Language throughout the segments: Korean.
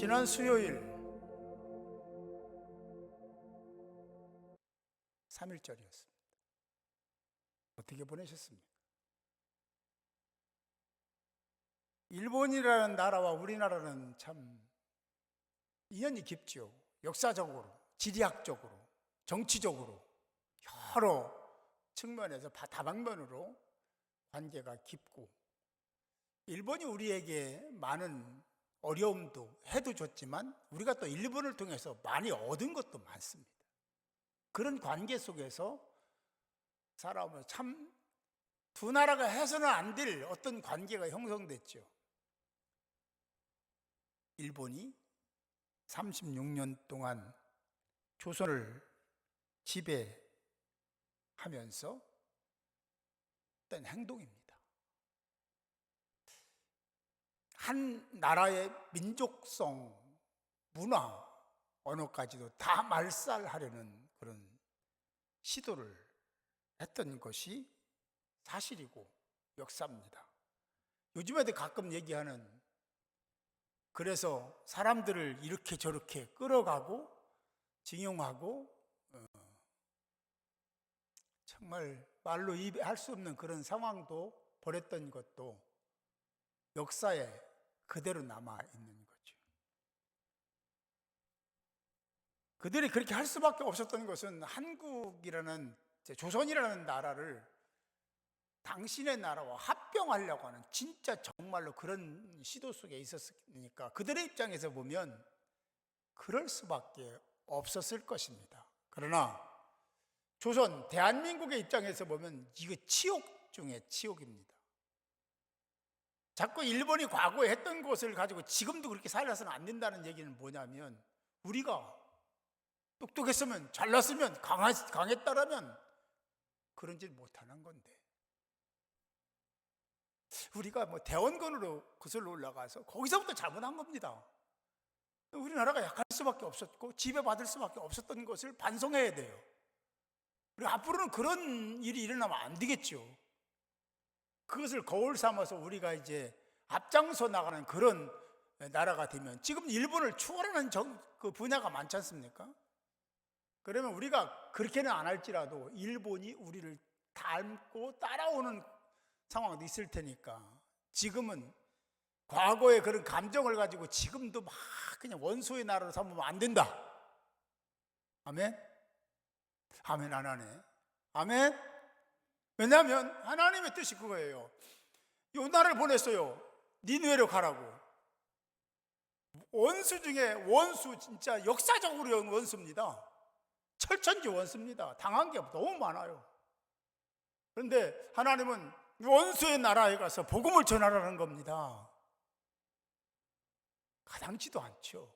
지난 수요일 3.1절이었습니다. 어떻게 보내셨습니까? 일본이라는 나라와 우리나라는 참 인연이 깊죠. 역사적으로, 지리학적으로, 정치적으로 여러 측면에서 다방면으로 관계가 깊고, 일본이 우리에게 많은 어려움도 해도 줬지만 우리가 또 일본을 통해서 많이 얻은 것도 많습니다. 그런 관계 속에서 살아오면서 참 두 나라가 해서는 안 될 어떤 관계가 형성됐죠. 일본이 36년 동안 조선을 지배하면서 어떤 행동입니다. 한 나라의 민족성, 문화, 언어까지도 다 말살하려는 그런 시도를 했던 것이 사실이고 역사입니다. 요즘에도 가끔 얘기하는, 그래서 사람들을 이렇게 저렇게 끌어가고 징용하고 정말 말로 할 수 없는 그런 상황도 벌였던 것도 역사에 그대로 남아있는 거죠. 그들이 그렇게 할 수밖에 없었던 것은 한국이라는, 조선이라는 나라를 당신의 나라와 합병하려고 하는 진짜 정말로 그런 시도 속에 있었으니까 그들의 입장에서 보면 그럴 수밖에 없었을 것입니다. 그러나 조선, 대한민국의 입장에서 보면 이거 치욕 중에 치욕입니다. 자꾸 일본이 과거에 했던 것을 가지고 지금도 그렇게 살아서는 안 된다는 얘기는 뭐냐면, 우리가 똑똑했으면, 잘났으면, 강했다라면 그런 짓 못하는 건데, 우리가 대원군으로 거슬러 올라가서 거기서부터 잘못한 겁니다. 우리나라가 약할 수밖에 없었고 지배받을 수밖에 없었던 것을 반성해야 돼요. 그리고 앞으로는 그런 일이 일어나면 안 되겠죠. 그것을 거울 삼아서 우리가 이제 앞장서 나가는 그런 나라가 되면, 지금 일본을 추월하는 그 분야가 많지 않습니까? 그러면 우리가 그렇게는 안 할지라도 일본이 우리를 닮고 따라오는 상황도 있을 테니까, 지금은 과거의 그런 감정을 가지고 지금도 막 그냥 원수의 나라로 삼으면 안 된다. 아멘? 아멘 안 하네. 아멘? 왜냐하면 하나님의 뜻이 그거예요. 요나를 보냈어요. 니느웨로 가라고. 원수 중에 원수, 진짜 역사적으로 원수입니다. 철천지 원수입니다. 당한 게 너무 많아요. 그런데 하나님은 원수의 나라에 가서 복음을 전하라는 겁니다. 가당치도 않죠.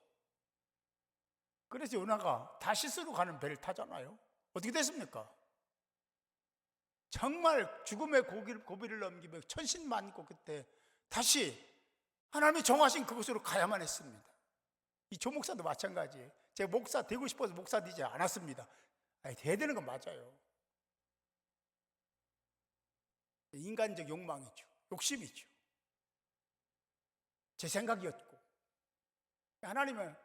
그래서 요나가 다시스로 가는 배를 타잖아요. 어떻게 됐습니까? 정말 죽음의 고비를 넘기며 천신만고 그때 다시 하나님이 정하신 그곳으로 가야만 했습니다. 이 조 목사도 마찬가지예요. 제가 목사 되고 싶어서 목사 되지 않았습니다. 돼야 되는 건 맞아요. 인간적 욕망이죠. 욕심이죠. 제 생각이었고, 하나님은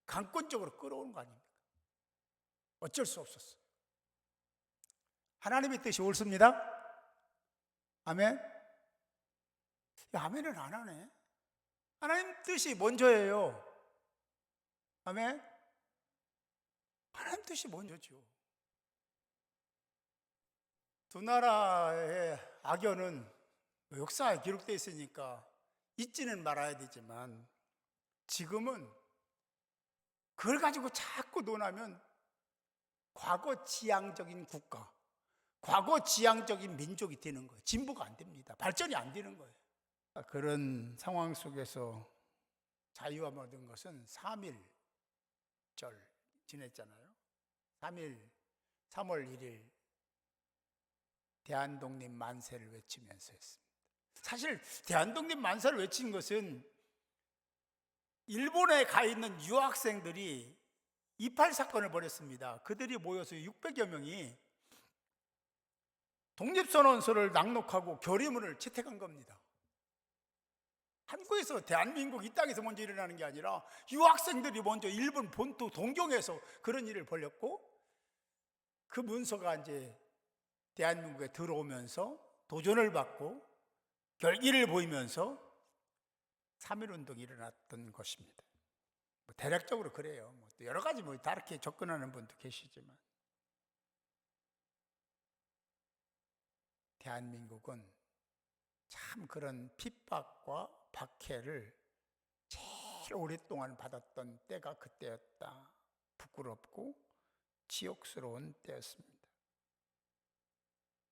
강권적으로 끌어오는 거 아닙니까? 어쩔 수 없었어요. 하나님의 뜻이 옳습니다. 아멘? 아멘은 안 하네. 하나님 뜻이 먼저예요. 아멘? 하나님 뜻이 먼저죠. 두 나라의 악연은 역사에 기록되어 있으니까 잊지는 말아야 되지만, 지금은 그걸 가지고 자꾸 논하면 과거 지향적인 국가, 과거 지향적인 민족이 되는 거예요. 진보가 안 됩니다. 발전이 안 되는 거예요. 그런 상황 속에서 자유함을 얻은 것은 3.1절 지냈잖아요. 3월 1일 대한독립 만세를 외치면서 했습니다. 사실 대한독립 만세를 외친 것은 일본에 가 있는 유학생들이 2.8 사건을 벌였습니다. 그들이 모여서 600여 명이 독립선언서를 낭독하고 결의문을 채택한 겁니다. 한국에서, 대한민국 이 땅에서 먼저 일어나는 게 아니라 유학생들이 먼저 일본 본토 동경에서 그런 일을 벌였고, 그 문서가 이제 대한민국에 들어오면서 도전을 받고 결기를 보이면서 3.1운동이 일어났던 것입니다. 대략적으로 그래요. 또 여러 가지 다르게 접근하는 분도 계시지만, 대한민국은 참 그런 핍박과 박해를 제일 오랫동안 받았던 때가 그때였다. 부끄럽고 지옥스러운 때였습니다.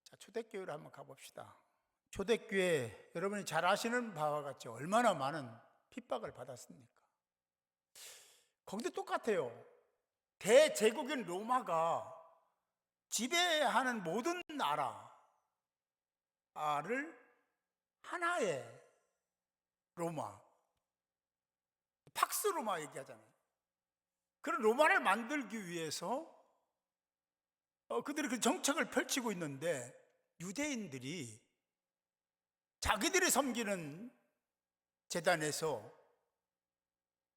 자, 초대교회로 한번 가봅시다. 초대교회, 여러분이 잘 아시는 바와 같이 얼마나 많은 핍박을 받았습니까? 거기도 똑같아요. 대제국인 로마가 지배하는 모든 나라를 하나의 로마, 팍스 로마 얘기하잖아요. 그런 로마를 만들기 위해서 그들이 그 정책을 펼치고 있는데, 유대인들이 자기들이 섬기는 제단에서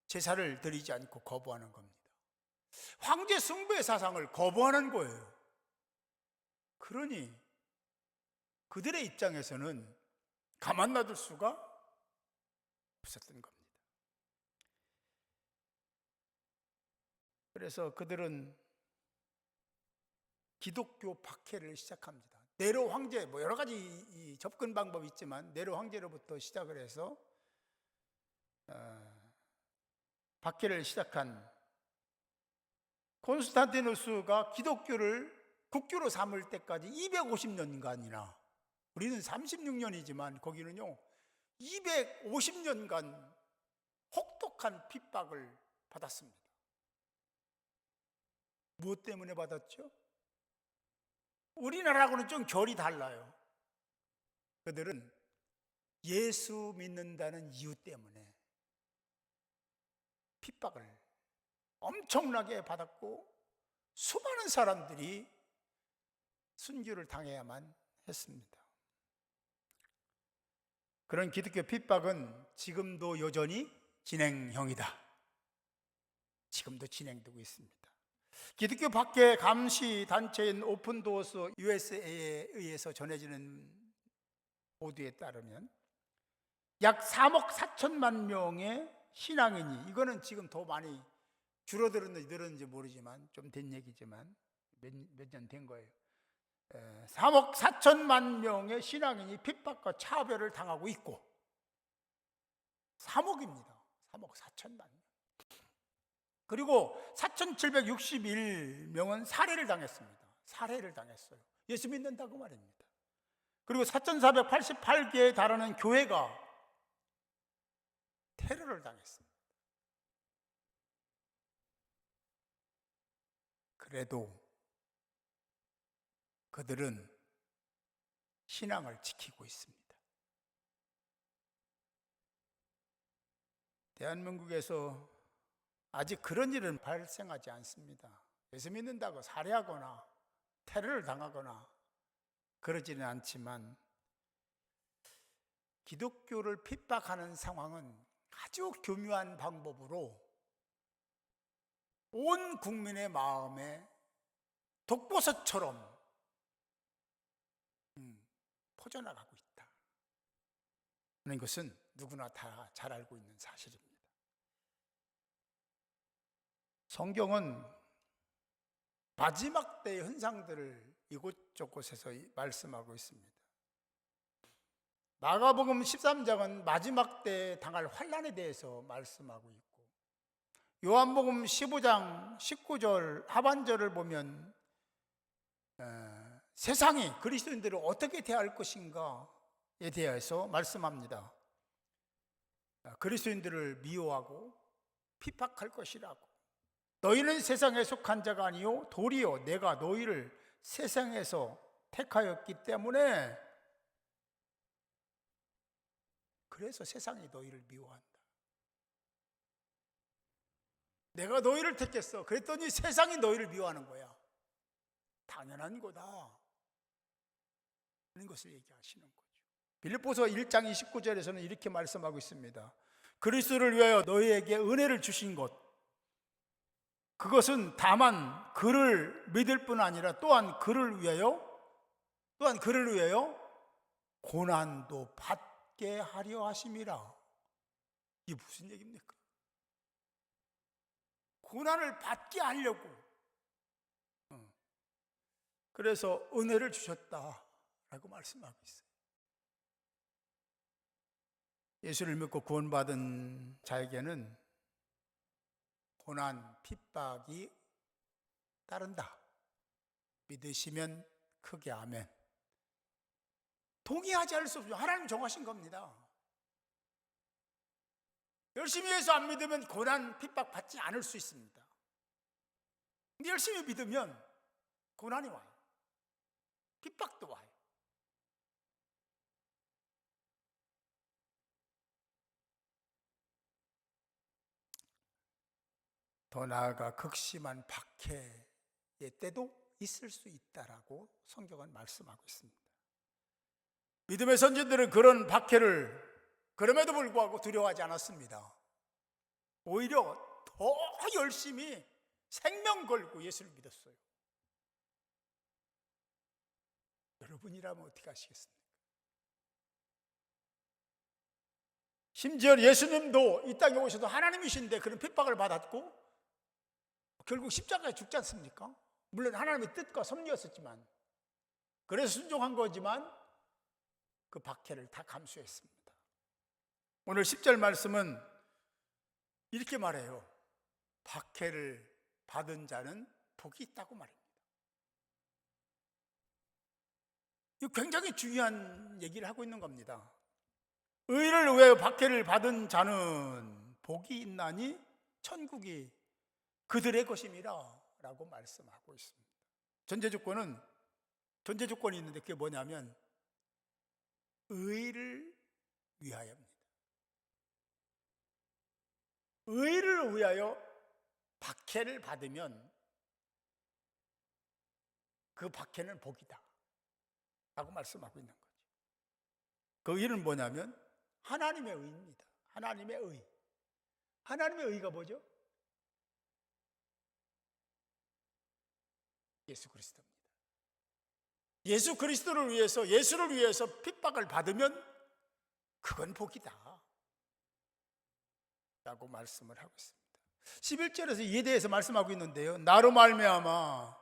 제사를 드리지 않고 거부하는 겁니다. 황제 숭배의 사상을 거부하는 거예요. 그러니 그들의 입장에서는 가만 놔둘 수가 없었던 겁니다. 그래서 그들은 기독교 박해를 시작합니다. 네로 황제, 여러 가지 접근 방법이 있지만 네로 황제로부터 시작을 해서 박해를 시작한, 콘스탄티누스가 기독교를 국교로 삼을 때까지 250년간이나, 우리는 36년이지만 거기는요 250년간 혹독한 핍박을 받았습니다. 무엇 때문에 받았죠? 우리나라하고는 좀 결이 달라요. 그들은 예수 믿는다는 이유 때문에 핍박을 엄청나게 받았고, 수많은 사람들이 순교를 당해야만 했습니다. 그런 기독교 핍박은 지금도 여전히 진행형이다. 지금도 진행되고 있습니다. 기독교 박해 감시 단체인 오픈도어스 USA에 의해서 전해지는 보도에 따르면 약 3억 4천만 명의 신앙인이, 이거는 지금 더 많이 줄어들었는지 늘었는지 모르지만 좀 된 얘기지만 몇 년 된 거예요. 3억 4천만 명의 신앙인이 핍박과 차별을 당하고 있고, 3억입니다. 3억 4천만 명. 그리고 4,761명은 살해를 당했습니다. 살해를 당했어요. 예수 믿는다고 말입니다. 그리고 4,488개에 달하는 교회가 테러를 당했습니다. 그래도 그들은 신앙을 지키고 있습니다. 대한민국에서 아직 그런 일은 발생하지 않습니다. 예수 믿는다고 살해하거나 테러를 당하거나 그러지는 않지만, 기독교를 핍박하는 상황은 아주 교묘한 방법으로 온 국민의 마음에 독버섯처럼 퍼져나가고 있다 하는 것은 누구나 다 잘 알고 있는 사실입니다. 성경은 마지막 때의 현상들을 이곳저곳에서 말씀하고 있습니다. 마가복음 13장은 마지막 때에 당할 환난에 대해서 말씀하고 있고, 요한복음 15장 19절 하반절을 보면 세상이 그리스도인들을 어떻게 대할 것인가에 대해서 말씀합니다. 그리스도인들을 미워하고 핍박할 것이라고. 너희는 세상에 속한 자가 아니요 도리어 내가 너희를 세상에서 택하였기 때문에, 그래서 세상이 너희를 미워한다. 내가 너희를 택했어. 그랬더니 세상이 너희를 미워하는 거야. 당연한 거다 하는 것을 얘기하시는 거죠. 빌립보서 1장 29절에서는 이렇게 말씀하고 있습니다. 그리스도를 위하여 너희에게 은혜를 주신 것, 그것은 다만 그를 믿을 뿐 아니라 또한 그를 위하여 고난도 받게 하려 하심이라. 이게 무슨 얘기입니까? 고난을 받게 하려고. 그래서 은혜를 주셨다라고 말씀하고 있어요. 예수를 믿고 구원받은 자에게는 고난, 핍박이 따른다. 믿으시면 크게 아멘. 동의하지 않을 수 없죠. 하나님 정하신 겁니다. 열심히 해서 안 믿으면 고난, 핍박 받지 않을 수 있습니다. 근데 열심히 믿으면 고난이 와요. 핍박도 와요. 더 나아가 극심한 박해의 때도 있을 수 있다라고 성경은 말씀하고 있습니다. 믿음의 선진들은 그런 박해를 그럼에도 불구하고 두려워하지 않았습니다. 오히려 더 열심히 생명 걸고 예수를 믿었어요. 여러분이라면 어떻게 하시겠습니까? 심지어 예수님도 이 땅에 오셔도 하나님이신데 그런 핍박을 받았고 결국 십자가에 죽지 않습니까? 물론 하나님의 뜻과 섭리였었지만, 그래서 순종한 거지만 그 박해를 다 감수했습니다. 오늘 10절 말씀은 이렇게 말해요. 박해를 받은 자는 복이 있다고 말합니다. 이거 굉장히 중요한 얘기를 하고 있는 겁니다. 의를 위하여 박해를 받은 자는 복이 있나니 천국이 그들의 것임이라 라고 말씀하고 있습니다. 전제 조건이 있는데 그게 뭐냐면 의를 위하여입니다. 의를 위하여 박해를 받으면 그 박해는 복이다 라고 말씀하고 있는 거죠. 그 의는 뭐냐면 하나님의 의입니다. 하나님의 의. 하나님의 의가 뭐죠? 예수 그리스도입니다. 예수 그리스도를 위해서, 예수를 위해서 핍박을 받으면 그건 복이다 라고 말씀을 하고 있습니다. 11절에서 이에 대해서 말씀하고 있는데요, 나로 말미암아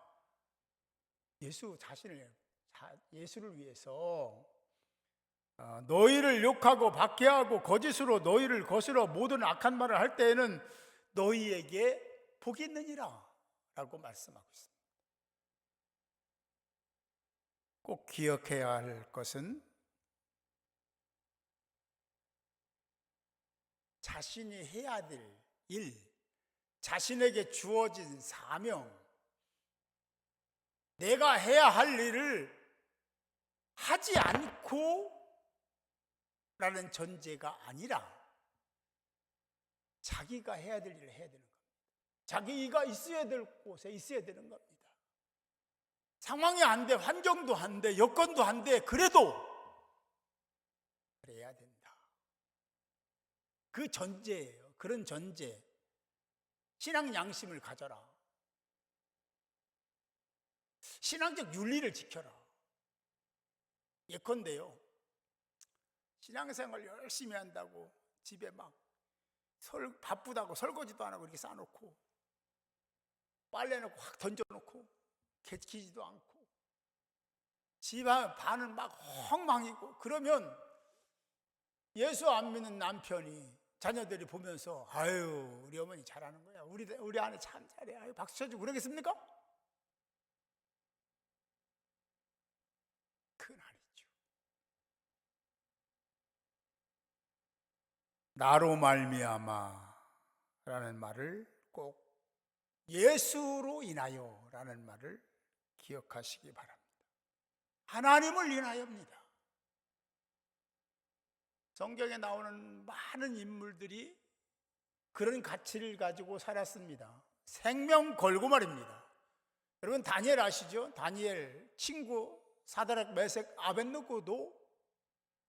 예수를 위해서 너희를 욕하고 박해하고 거짓으로 너희를 거스러 모든 악한 말을 할 때에는 너희에게 복이 있느니라 라고 말씀하고 있습니다. 꼭 기억해야 할 것은 자신이 해야 될 일, 자신에게 주어진 사명, 내가 해야 할 일을 하지 않고 라는 전제가 아니라 자기가 해야 될 일을 해야 되는 겁니다. 자기가 있어야 될 곳에 있어야 되는 겁니다. 상황이 안 돼, 환경도 안 돼, 여건도 안 돼, 그래도 그래야 된다. 그 전제예요. 그런 전제. 신앙 양심을 가져라. 신앙적 윤리를 지켜라. 예컨대요, 신앙생활 열심히 한다고 집에 막 바쁘다고 설거지도 안 하고 이렇게 싸놓고 빨래 넣고 확 던져놓고 개키지도 않고 집 반은 막 엉망이고, 그러면 예수 안 믿는 남편이, 자녀들이 보면서 아유 우리 어머니 잘하는 거야, 우리 아내 참 잘해, 아유 박수 쳐주고 그러겠습니까? 그건 아니죠. 나로 말미암아 라는 말을 꼭 예수로 인하여 라는 말을 기억하시기 바랍니다. 하나님을 인하여입니다. 성경에 나오는 많은 인물들이 그런 가치를 가지고 살았습니다. 생명 걸고 말입니다. 여러분 다니엘 아시죠? 다니엘 친구 사드락 메색 아벳느고도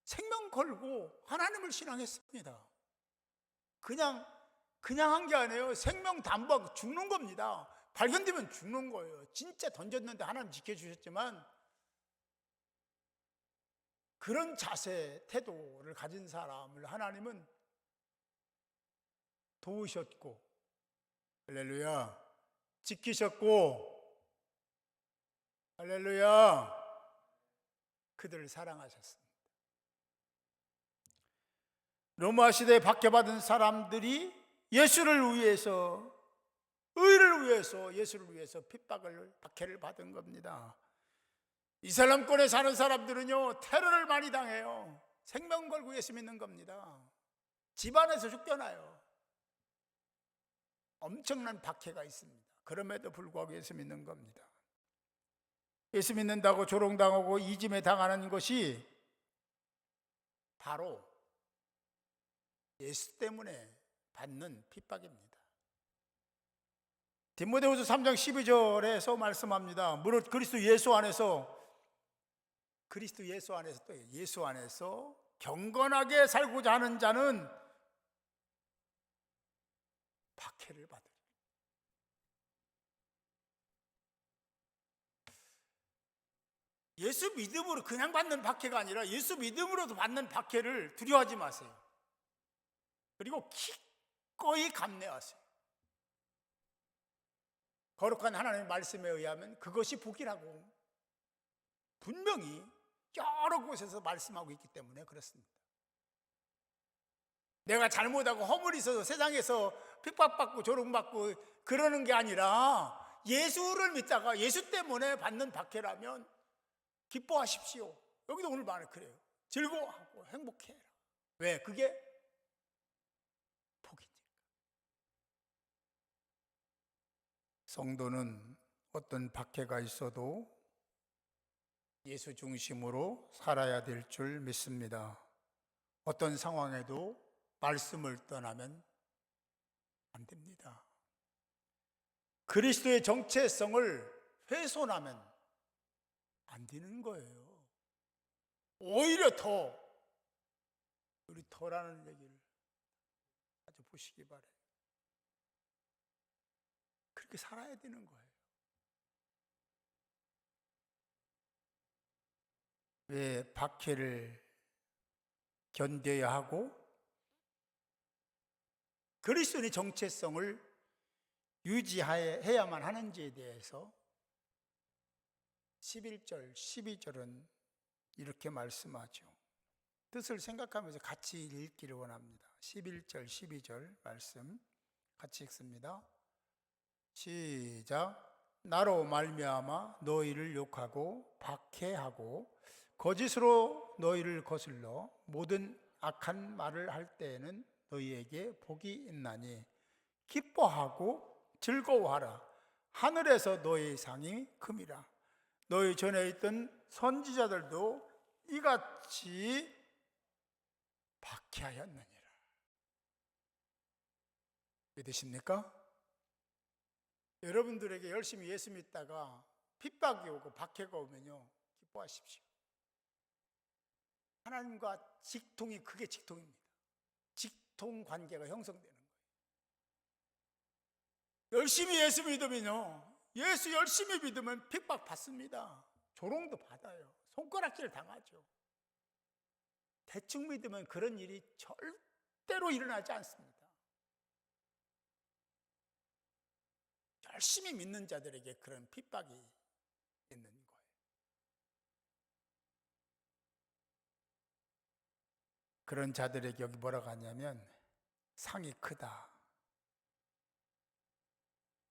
생명 걸고 하나님을 신앙했습니다. 그냥 한 게 아니에요. 생명 담보하고 죽는 겁니다. 발견되면 죽는 거예요. 진짜 던졌는데 하나님 지켜주셨지만, 그런 자세, 태도를 가진 사람을 하나님은 도우셨고, 할렐루야, 지키셨고, 할렐루야, 그들을 사랑하셨습니다. 로마 시대에 박해받은 사람들이 예수를 위해서, 의를 위해서, 예수를 위해서 박해를 받은 겁니다. 이슬람권에 사는 사람들은요, 테러를 많이 당해요. 생명 걸고 예수 믿는 겁니다. 집안에서 쫓겨나요. 엄청난 박해가 있습니다. 그럼에도 불구하고 예수 믿는 겁니다. 예수 믿는다고 조롱당하고 이짐에 당하는 것이 바로 예수 때문에 받는 핍박입니다. 디모데후서 3장 12절에서 말씀합니다. 무릇 그리스도 예수 안에서 또 예수 안에서 경건하게 살고자 하는 자는 박해를 받으리라. 예수 믿음으로 그냥 받는 박해가 아니라 예수 믿음으로도 받는 박해를 두려워하지 마세요. 그리고 기꺼이 감내하세요. 거룩한 하나님의 말씀에 의하면 그것이 복이라고 분명히 여러 곳에서 말씀하고 있기 때문에 그렇습니다. 내가 잘못하고 허물이 있어서 세상에서 핍박받고 조롱받고 그러는 게 아니라 예수를 믿다가 예수 때문에 받는 박해라면 기뻐하십시오. 여기도 오늘 말을 그래요. 즐거워하고 행복해라. 왜? 그게 복이니까. 성도는 어떤 박해가 있어도 예수 중심으로 살아야 될 줄 믿습니다. 어떤 상황에도 말씀을 떠나면 안 됩니다. 그리스도의 정체성을 훼손하면 안 되는 거예요. 오히려 우리 더라는 얘기를 아주 보시기 바라요. 그렇게 살아야 되는 거예요. 왜 박해를 견뎌야 하고 그리스도의 정체성을 유지해야만 하는지에 대해서 11절, 12절은 이렇게 말씀하죠. 뜻을 생각하면서 같이 읽기를 원합니다. 11절, 12절 말씀 같이 읽습니다. 시작. 나로 말미암아 너희를 욕하고 박해하고 거짓으로 너희를 거슬러 모든 악한 말을 할 때에는 너희에게 복이 있나니 기뻐하고 즐거워하라. 하늘에서 너희의 상이 큼이라. 너희 전에 있던 선지자들도 이같이 박해하였느니라. 믿으십니까? 여러분들에게 열심히 예수 믿다가 핍박이 오고 박해가 오면요, 기뻐하십시오. 하나님과 직통이 그게 직통입니다. 직통 관계가 형성되는 거예요. 열심히 예수 믿으면요, 예수 열심히 믿으면 핍박 받습니다. 조롱도 받아요. 손가락질 당하죠. 대충 믿으면 그런 일이 절대로 일어나지 않습니다. 열심히 믿는 자들에게 그런 핍박이 있는 거예요. 그런 자들에게 여기 뭐라고 하냐면 상이 크다.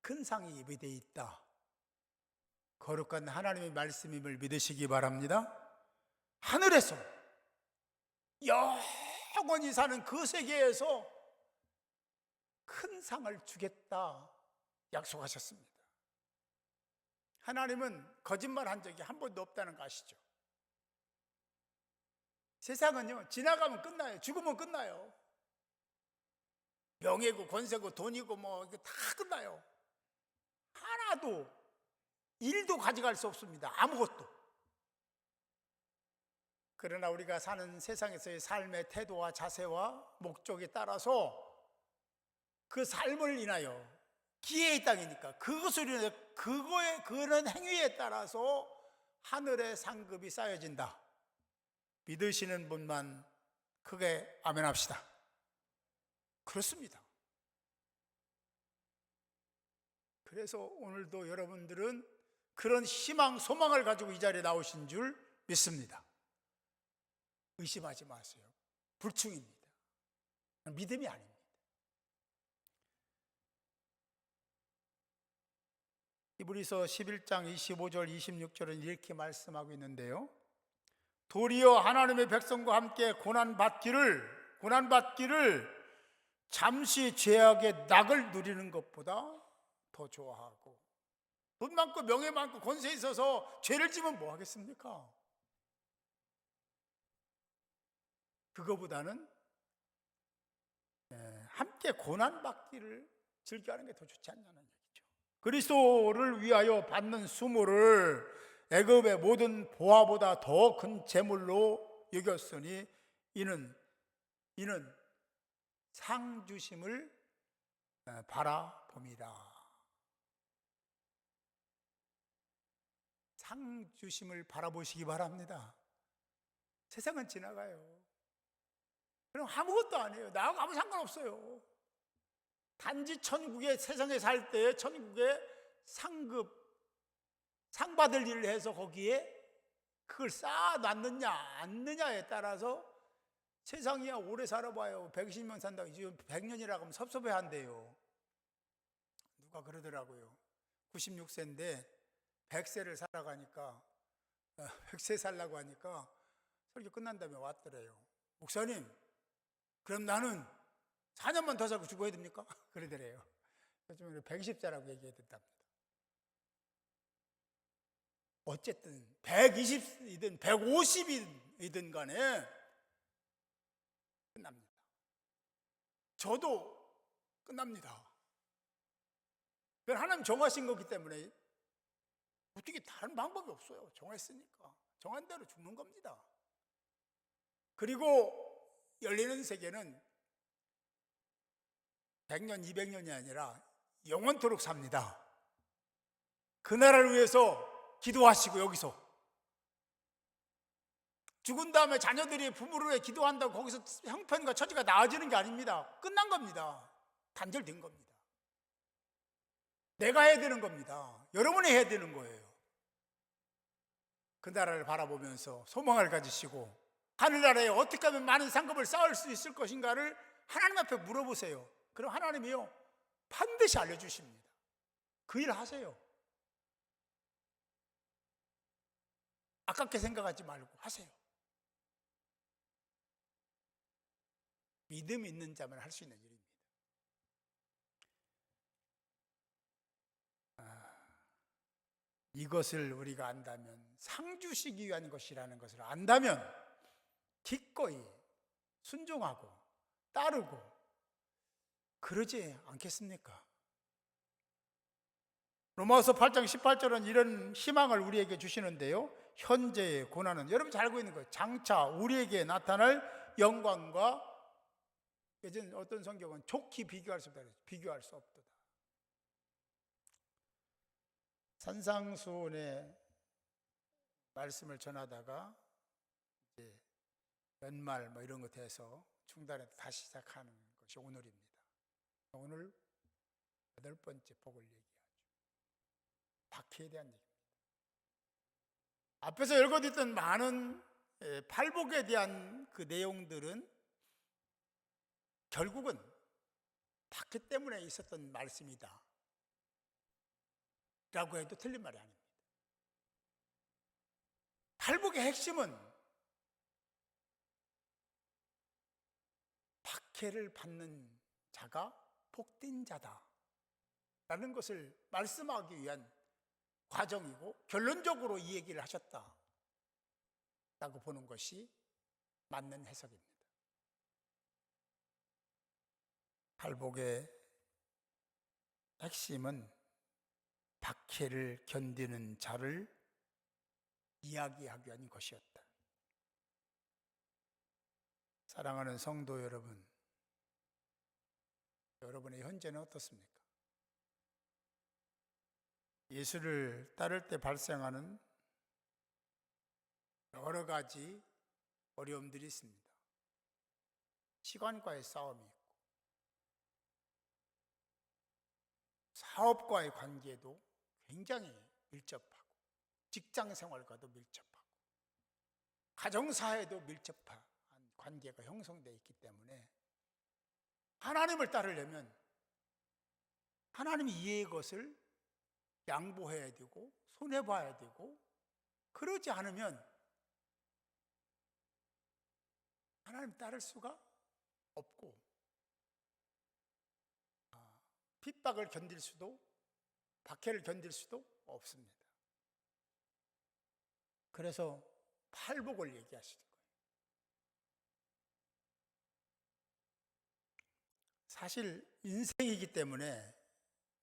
큰 상이 예비되어 있다. 거룩한 하나님의 말씀임을 믿으시기 바랍니다. 하늘에서 영원히 사는 그 세계에서 큰 상을 주겠다 약속하셨습니다. 하나님은 거짓말 한 적이 한 번도 없다는 거 아시죠? 세상은요, 지나가면 끝나요. 죽으면 끝나요. 명예고 권세고 돈이고 뭐 이게 다 끝나요. 하나도 일도 가져갈 수 없습니다. 아무것도. 그러나 우리가 사는 세상에서의 삶의 태도와 자세와 목적에 따라서 그 삶을 인하여 기회의 땅이니까 그것을 인하여 그런 행위에 따라서 하늘의 상급이 쌓여진다. 믿으시는 분만 크게 아멘합시다. 그렇습니다. 그래서 오늘도 여러분들은 그런 희망, 소망을 가지고 이 자리에 나오신 줄 믿습니다. 의심하지 마세요. 불충입니다. 믿음이 아닙니다. 히브리서 11장 25절 26절은 이렇게 말씀하고 있는데요, 도리어 하나님의 백성과 함께 고난받기를 잠시 죄악의 낙을 누리는 것보다 더 좋아하고, 돈 많고 명예 많고 권세 있어서 죄를 지면 뭐 하겠습니까? 그거보다는 함께 고난받기를 즐겨하는 게 더 좋지 않냐는 얘기죠. 그리스도를 위하여 받는 수모를 애굽의 모든 보화보다 더 큰 재물로 여겼으니 이는 상 주심을 바라봅니다. 상 주심을 바라보시기 바랍니다. 세상은 지나가요. 그럼 아무것도 아니에요. 나하고 아무 상관없어요. 단지 천국의, 세상에 살 때 천국의 상 받을 일을 해서 거기에 그걸 쌓아놨느냐 않느냐에 따라서, 세상이야 오래 살아봐요. 120년 산다고 지금 100년이라고 하면 섭섭해한대요. 누가 그러더라고요. 96세인데 100세를 살아가니까 100세 살라고 하니까 설교 끝난 다음에 왔더래요. 목사님, 그럼 나는 4년만 더 살고 죽어야 됩니까? 그러더래요. 요즘에 120세라고 얘기해야 된답니다. 어쨌든 120이든 150이든 간에 끝납니다. 저도 끝납니다. 그건 하나님 정하신 거기 때문에 어떻게 다른 방법이 없어요. 정했으니까. 정한 대로 죽는 겁니다. 그리고 열리는 세계는 100년, 200년이 아니라 영원토록 삽니다. 그 나라를 위해서 기도하시고, 여기서 죽은 다음에 자녀들이 부모를 위해 기도한다고 거기서 형편과 처지가 나아지는 게 아닙니다. 끝난 겁니다. 단절된 겁니다. 내가 해야 되는 겁니다. 여러분이 해야 되는 거예요. 그 나라를 바라보면서 소망을 가지시고 하늘나라에 어떻게 하면 많은 상급을 쌓을 수 있을 것인가를 하나님 앞에 물어보세요. 그럼 하나님이요 반드시 알려주십니다. 그 일 하세요. 아깝게 생각하지 말고 하세요. 믿음이 있는 자만 할 수 있는 일입니다. 이것을 우리가 안다면, 상 주시기 위한 것이라는 것을 안다면 기꺼이 순종하고 따르고 그러지 않겠습니까? 로마서 8장 18절은 이런 희망을 우리에게 주시는데요, 현재의 고난은, 여러분 잘 알고 있는 거예요. 장차 우리에게 나타날 영광과, 예전 어떤 성경은 좋게 비교할 수 없다, 비교할 수 없도다. 산상수훈의 말씀을 전하다가 이제 연말 뭐 이런 것 해서 중단해서 다시 시작하는 것이 오늘입니다. 오늘 8번째 복을 얘기하죠. 박해에 대한 얘기입니다. 앞에서 읽어드렸던 많은 팔복에 대한 그 내용들은 결국은 박해 때문에 있었던 말씀이다 라고 해도 틀린 말이 아닙니다. 팔복의 핵심은 박해를 받는 자가 복된 자다 라는 것을 말씀하기 위한 과정이고, 결론적으로 이 얘기를 하셨다 라고 보는 것이 맞는 해석입니다. 팔복의 핵심은 박해를 견디는 자를 이야기하기 위한 것이었다. 사랑하는 성도 여러분, 여러분의 현재는 어떻습니까? 예수를 따를 때 발생하는 여러 가지 어려움들이 있습니다. 시간과의 싸움이 있고, 사업과의 관계도 굉장히 밀접하고, 직장 생활과도 밀접하고, 가정사회도 밀접한 관계가 형성되어 있기 때문에 하나님을 따르려면 하나님 이해의 것을 양보해야 되고 손해봐야 되고, 그러지 않으면 하나님 따를 수가 없고, 핍박을 견딜 수도, 박해를 견딜 수도 없습니다. 그래서 팔복을 얘기하시는 거예요. 사실 인생이기 때문에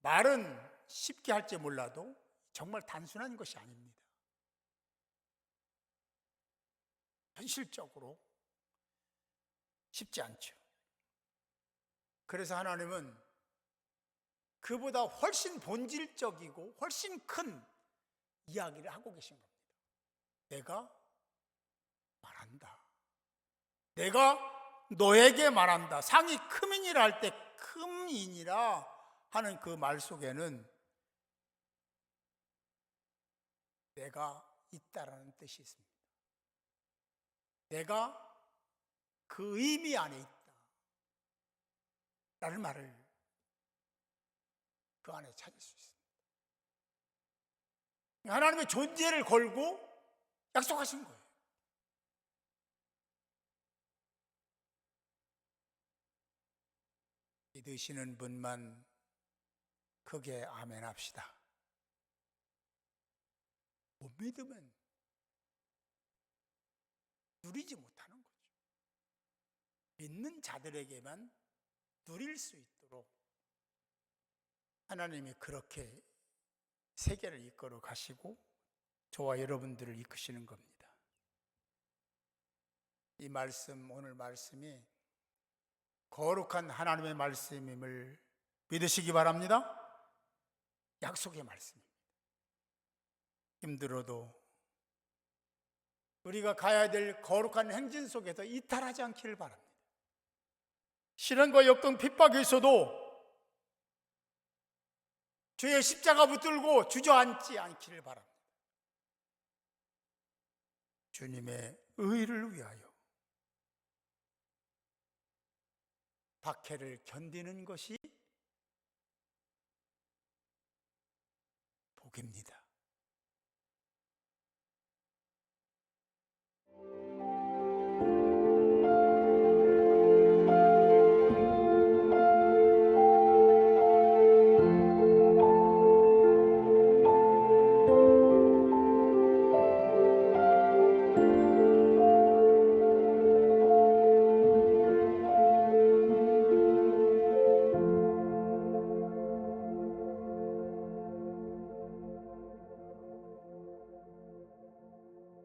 말은 쉽게 할지 몰라도 정말 단순한 것이 아닙니다. 현실적으로 쉽지 않죠. 그래서 하나님은 그보다 훨씬 본질적이고 훨씬 큰 이야기를 하고 계신 겁니다. 내가 말한다. 내가 너에게 말한다. 상이 크민이라 할 때 크민이라 하는 그 말 속에는 내가 있다라는 뜻이 있습니다. 내가 그 의미 안에 있다 라는 말을 그 안에 찾을 수 있습니다. 하나님의 존재를 걸고 약속하신 거예요. 믿으시는 분만 크게 아멘 합시다. 못 믿으면 누리지 못하는 거죠. 믿는 자들에게만 누릴 수 있도록 하나님이 그렇게 세계를 이끌어 가시고 저와 여러분들을 이끄시는 겁니다. 이 말씀, 오늘 말씀이 거룩한 하나님의 말씀임을 믿으시기 바랍니다. 약속의 말씀입니다. 힘들어도 우리가 가야 될 거룩한 행진 속에서 이탈하지 않기를 바랍니다. 시련과 역경 핍박이 있어도 주의 십자가 붙들고 주저앉지 않기를 바랍니다. 주님의 의를 위하여 박해를 견디는 것이 복입니다.